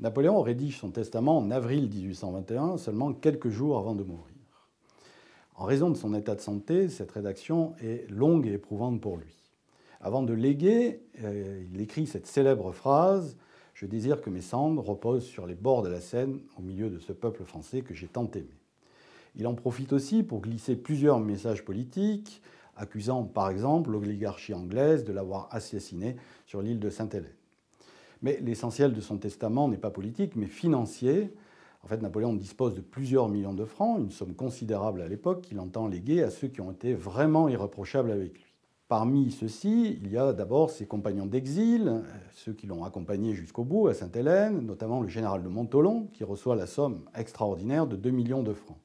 Napoléon rédige son testament en avril 1821, seulement quelques jours avant de mourir. En raison de son état de santé, cette rédaction est longue et éprouvante pour lui. Avant de léguer, il écrit cette célèbre phrase « Je désire que mes cendres reposent sur les bords de la Seine, au milieu de ce peuple français que j'ai tant aimé ». Il en profite aussi pour glisser plusieurs messages politiques, accusant par exemple l'oligarchie anglaise de l'avoir assassiné sur l'île de Sainte-Hélène. Mais l'essentiel de son testament n'est pas politique, mais financier. En fait, Napoléon dispose de plusieurs millions de francs, une somme considérable à l'époque, qu'il entend léguer à ceux qui ont été vraiment irréprochables avec lui. Parmi ceux-ci, il y a d'abord ses compagnons d'exil, ceux qui l'ont accompagné jusqu'au bout à Sainte-Hélène, notamment le général de Montholon, qui reçoit la somme extraordinaire de 2 millions de francs.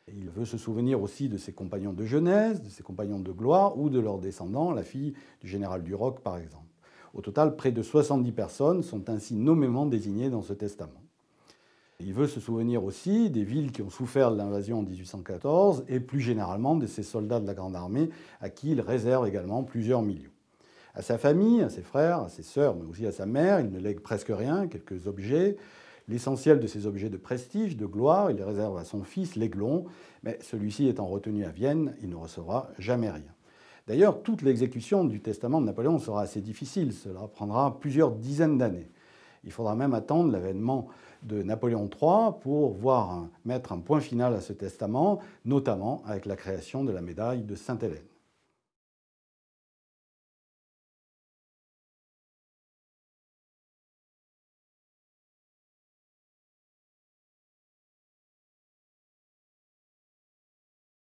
Et il veut se souvenir aussi de ses compagnons de jeunesse, de ses compagnons de gloire ou de leurs descendants, la fille du général Duroc par exemple. Au total, près de 70 personnes sont ainsi nommément désignées dans ce testament. Il veut se souvenir aussi des villes qui ont souffert de l'invasion en 1814 et plus généralement de ces soldats de la Grande Armée à qui il réserve également plusieurs millions. À sa famille, à ses frères, à ses sœurs, mais aussi à sa mère, il ne lègue presque rien, quelques objets. L'essentiel de ces objets de prestige, de gloire, il les réserve à son fils, l'Aiglon, mais celui-ci étant retenu à Vienne, il ne recevra jamais rien. D'ailleurs, toute l'exécution du testament de Napoléon sera assez difficile. Cela prendra plusieurs dizaines d'années. Il faudra même attendre l'avènement de Napoléon III pour mettre un point final à ce testament, notamment avec la création de la médaille de Sainte-Hélène.